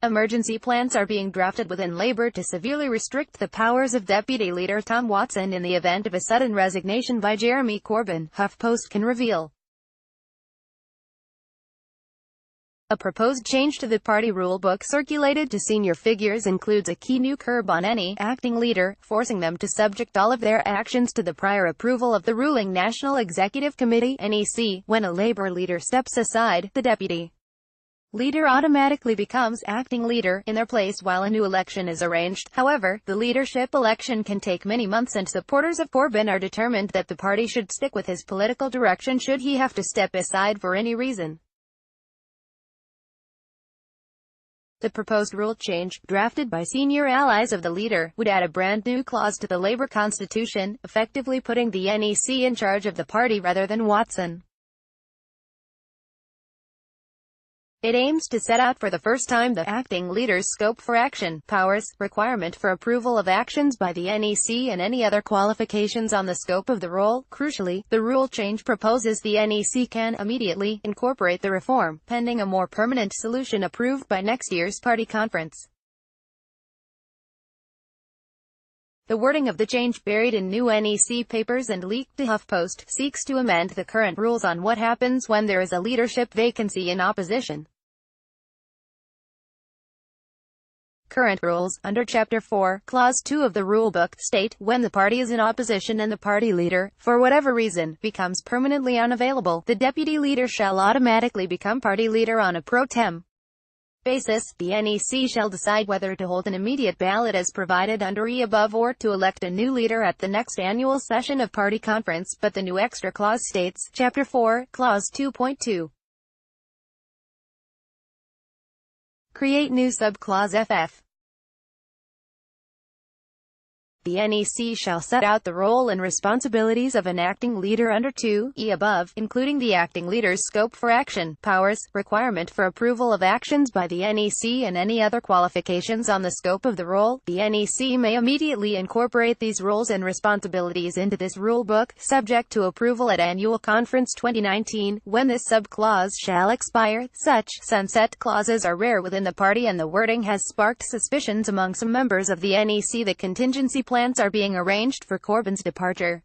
Emergency plans are being drafted within Labour to severely restrict the powers of Deputy Leader Tom Watson in the event of a sudden resignation by Jeremy Corbyn, HuffPost can reveal. A proposed change to the party rulebook circulated to senior figures includes a key new curb on any acting leader, forcing them to subject all of their actions to the prior approval of the ruling National Executive Committee (NEC). When a Labour leader steps aside, the deputy leader automatically becomes acting leader in their place while a new election is arranged. However, the leadership election can take many months, and supporters of Corbyn are determined that the party should stick with his political direction should he have to step aside for any reason. The proposed rule change, drafted by senior allies of the leader, would add a brand new clause to the Labour constitution, effectively putting the NEC in charge of the party rather than Watson. It aims to set out for the first time the acting leader's scope for action, powers, requirement for approval of actions by the NEC and any other qualifications on the scope of the role. Crucially, the rule change proposes the NEC can immediately incorporate the reform, pending a more permanent solution approved by next year's party conference. The wording of the change, buried in new NEC papers and leaked to HuffPost, seeks to amend the current rules on what happens when there is a leadership vacancy in opposition. Current rules, under Chapter 4, Clause 2 of the rulebook, state, when the party is in opposition and the party leader, for whatever reason, becomes permanently unavailable, the deputy leader shall automatically become party leader on a pro tem basis. The NEC shall decide whether to hold an immediate ballot as provided under E above or to elect a new leader at the next annual session of party conference, but the new extra clause states, Chapter 4, Clause 2.2. Create new subclause FF. The NEC shall set out the role and responsibilities of an acting leader under 2E above, including the acting leader's scope for action, powers, requirement for approval of actions by the NEC and any other qualifications on the scope of the role. The NEC may immediately incorporate these roles and responsibilities into this rulebook, subject to approval at Annual Conference 2019, when this subclause shall expire. Such sunset clauses are rare within the party, and the wording has sparked suspicions among some members of the NEC that contingency plans are being arranged for Corbyn's departure.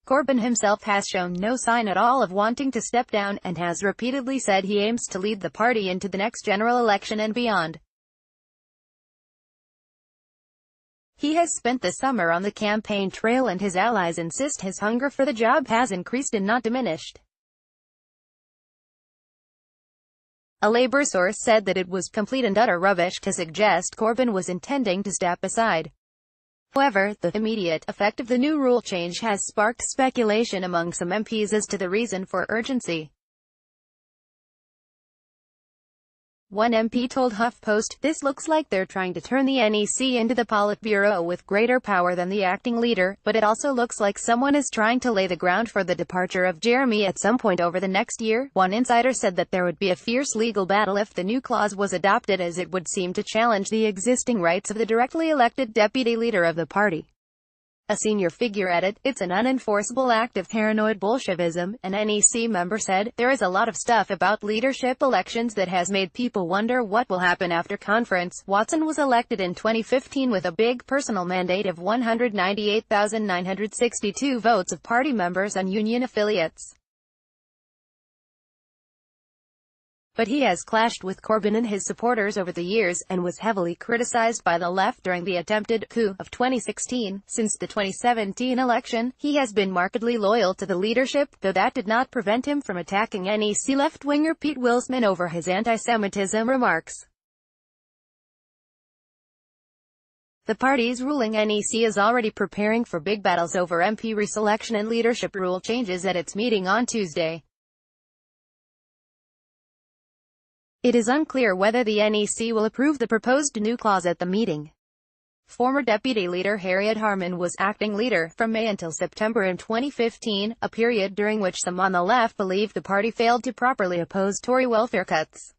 Corbyn himself has shown no sign at all of wanting to step down, and has repeatedly said he aims to lead the party into the next general election and beyond. He has spent the summer on the campaign trail, and his allies insist his hunger for the job has increased and not diminished. A Labour source said that it was complete and utter rubbish to suggest Corbyn was intending to step aside. However, the immediate effect of the new rule change has sparked speculation among some MPs as to the reason for urgency. One MP told HuffPost, "This looks like they're trying to turn the NEC into the Politburo with greater power than the acting leader, but it also looks like someone is trying to lay the ground for the departure of Jeremy at some point over the next year." One insider said that there would be a fierce legal battle if the new clause was adopted, as it would seem to challenge the existing rights of the directly elected deputy leader of the party. A senior figure added, "It's an unenforceable act of paranoid Bolshevism." An NEC member said, "There is a lot of stuff about leadership elections that has made people wonder what will happen after conference." Watson was elected in 2015 with a big personal mandate of 198,962 votes of party members and union affiliates. But he has clashed with Corbyn and his supporters over the years, and was heavily criticized by the left during the attempted coup of 2016. Since the 2017 election, he has been markedly loyal to the leadership, though that did not prevent him from attacking NEC left-winger Pete Wilsman over his anti-Semitism remarks. The party's ruling NEC is already preparing for big battles over MP reselection and leadership rule changes at its meeting on Tuesday. It is unclear whether the NEC will approve the proposed new clause at the meeting. Former deputy leader Harriet Harman was acting leader from May until September in 2015, a period during which some on the left believe the party failed to properly oppose Tory welfare cuts.